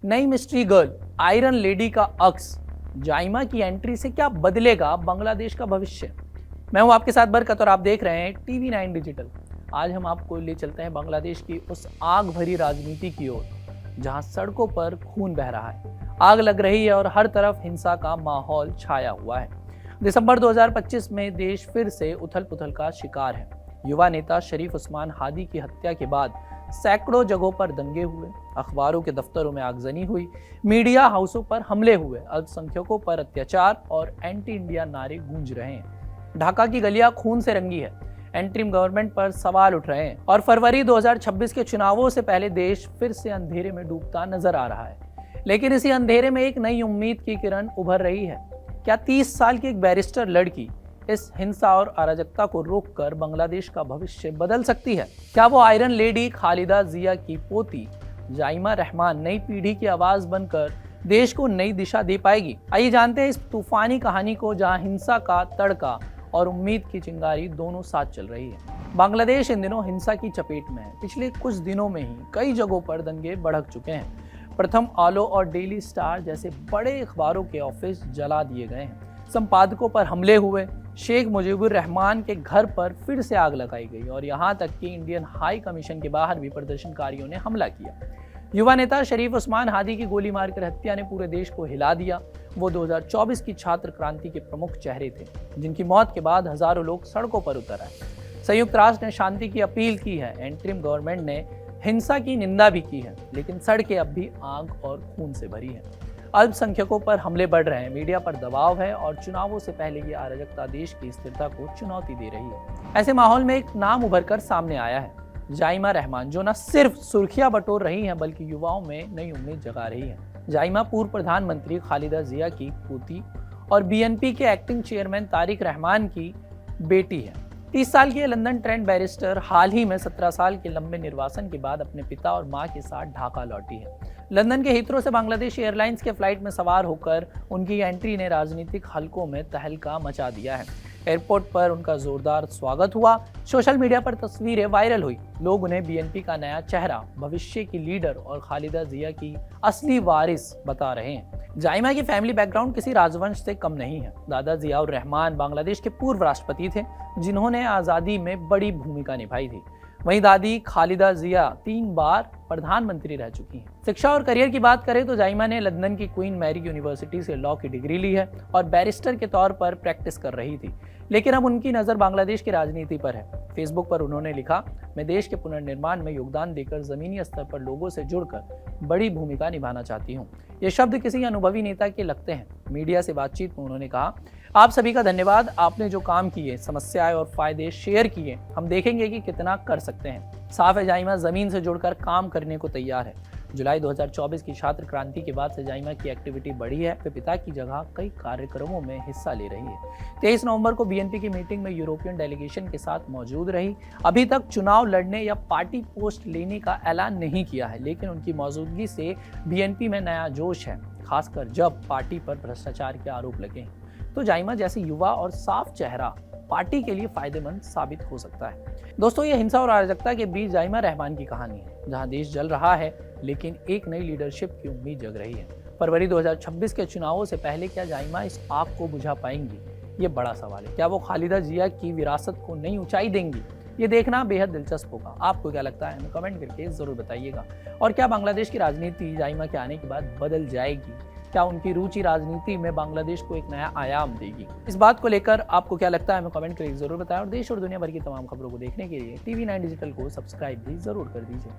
नई mystery girl iron lady का अक्स, जाइमा की एंट्री से क्या बदलेगा बांग्लादेश का भविष्य। मैं हूं आपके साथ बरकत और आप देख रहे हैं TV9 डिजिटल। आज हम आपको ले चलते हैं बांग्लादेश की उस आग भरी राजनीति की ओर जहां सड़कों पर खून बह रहा है, आग लग रही है और हर तरफ हिंसा का माहौल छाया हुआ है। दिसंबर 2025 में देश फिर से उथल पुथल का शिकार है। युवा नेता शरीफ उस्मान हादी की हत्या के बाद सैकड़ों जगहों पर दंगे हुए, अखबारों के दफ्तरों में आगजनी हुई, मीडिया हाउसों पर हमले हुए, अल्पसंख्यकों पर अत्याचार और एंटी इंडिया नारे गूंज रहे हैं। ढाका की गलियां खून से रंगी है, एंट्रीम गवर्नमेंट पर सवाल उठ रहे हैं और फरवरी 2026 के चुनावों से पहले देश फिर से अंधेरे में डूबता नजर आ रहा है। लेकिन इसी अंधेरे में एक नई उम्मीद की किरण उभर रही है। क्या 30 साल की एक बैरिस्टर लड़की इस हिंसा और अराजकता को रोककर बांग्लादेश का भविष्य बदल सकती है? क्या वो आयरन लेडी खालिदा जिया की पोती जाइमा रहमान नई पीढ़ी की आवाज बनकर देश को नई दिशा दे पाएगी? आइए जानते हैं इस तूफानी कहानी को जहां हिंसा का तड़का और उम्मीद की चिंगारी दोनों साथ चल रही है। बांग्लादेश इन दिनों हिंसा की चपेट में है। पिछले कुछ दिनों में ही कई जगहों पर दंगे भड़क चुके हैं। प्रथम आलो और डेली स्टार जैसे बड़े अखबारों के ऑफिस जला दिए गए हैं, संपादकों पर हमले हुए, शेख मुजीबुर रहमान के घर पर फिर से आग लगाई गई और यहाँ तक कि इंडियन हाई कमीशन के बाहर भी प्रदर्शनकारियों ने हमला किया। युवा नेता शरीफ उस्मान हादी की गोली मारकर हत्या ने पूरे देश को हिला दिया। वो 2024 की छात्र क्रांति के प्रमुख चेहरे थे, जिनकी मौत के बाद हजारों लोग सड़कों पर उतर आए। संयुक्त राष्ट्र ने शांति की अपील की है, एंट्रीम गवर्नमेंट ने हिंसा की निंदा भी की है, लेकिन सड़कें अब भी आग और खून से भरी हैं। अल्पसंख्यकों पर हमले बढ़ रहे हैं, मीडिया पर दबाव है और चुनावों से पहले ये अराजकता देश की स्थिरता को चुनौती दे रही है। ऐसे माहौल में एक नाम उभर कर सामने आया है, जाइमा रहमान, जो न सिर्फ सुर्खियां बटोर रही हैं बल्कि युवाओं में नई उम्मीद जगा रही है। जाइमा पूर्व प्रधानमंत्री खालिदा जिया की पोती और BNP के एक्टिंग चेयरमैन तारिक रहमान की बेटी है। 30 साल की लंदन ट्रेंड बैरिस्टर हाल ही में 17 साल के लंबे निर्वासन के बाद अपने पिता और मां के साथ ढाका लौटी है। लंदन के हीथ्रो से बांग्लादेश एयरलाइंस के फ्लाइट में सवार होकर उनकी एंट्री ने राजनीतिक हलकों में तहलका मचा दिया है। एयरपोर्ट पर उनका जोरदार स्वागत हुआ, सोशल मीडिया पर तस्वीरें वायरल हुई। लोग उन्हें BNP का नया चेहरा, भविष्य की लीडर और खालिदा जिया की असली वारिस बता रहे हैं। जाइमा की फैमिली बैकग्राउंड किसी राजवंश से कम नहीं है। दादा जियाउर रहमान बांग्लादेश के पूर्व राष्ट्रपति थे, जिन्होंने आज़ादी में बड़ी भूमिका निभाई थी। वहीं दादी खालिदा जिया 3 बार प्रधानमंत्री रह चुकी हैं। शिक्षा और करियर की बात करें तो जाइमा ने लंदन की क्वीन मैरी यूनिवर्सिटी से लॉ की डिग्री ली है और बैरिस्टर के तौर पर प्रैक्टिस कर रही थी, लेकिन अब उनकी नज़र बांग्लादेश की राजनीति पर है। फेसबुक पर उन्होंने लिखा, मैं देश के पुनर्निर्माण में योगदान देकर जमीनी स्तर पर लोगों से जुड़कर बड़ी भूमिका निभाना चाहती हूँ। ये शब्द किसी अनुभवी नेता के लगते हैं। मीडिया से बातचीत में उन्होंने कहा, आप सभी का धन्यवाद, आपने जो काम किए, समस्याएं और फायदे शेयर किए, हम देखेंगे कि कितना कर सकते हैं। साफ है, जाइमा जमीन से जुड़कर काम करने को तैयार है। जुलाई 2024 की छात्र क्रांति के बाद से जाइमा की एक्टिविटी बढ़ी है। वे पिता की जगह कई कार्यक्रमों में हिस्सा ले रही है। 23 नवंबर को BNP की मीटिंग में यूरोपियन डेलीगेशन के साथ मौजूद रही। अभी तक चुनाव लड़ने या पार्टी पोस्ट लेने का ऐलान नहीं किया है, लेकिन उनकी मौजूदगी से BNP में नया जोश है, खासकर जब पार्टी पर भ्रष्टाचार के आरोप लगे हैं। तो जाइमा जैसी युवा और साफ चेहरा पार्टी के लिए फायदेमंद साबित हो सकता है। दोस्तों, ये हिंसा और अराजकता के बीच जाइमा रहमान की कहानी है, जहां देश जल रहा है लेकिन एक नई लीडरशिप की उम्मीद जग रही है। फरवरी 2026 के चुनावों से पहले क्या जाइमा इस आग को बुझा पाएंगी? ये बड़ा सवाल है। क्या वो खालिदा जिया की विरासत को नई ऊंचाई देंगी? ये देखना बेहद दिलचस्प होगा। आपको क्या लगता है, हमें कमेंट करके जरूर बताइएगा। और क्या बांग्लादेश की राजनीति जाइमा के आने के बाद बदल जाएगी? क्या उनकी रुचि राजनीति में बांग्लादेश को एक नया आयाम देगी? इस बात को लेकर आपको क्या लगता है, हमें कमेंट करके जरूर बताएं और देश और दुनिया भर की तमाम खबरों को देखने के लिए TV9 डिजिटल को सब्सक्राइब भी जरूर कर दीजिए।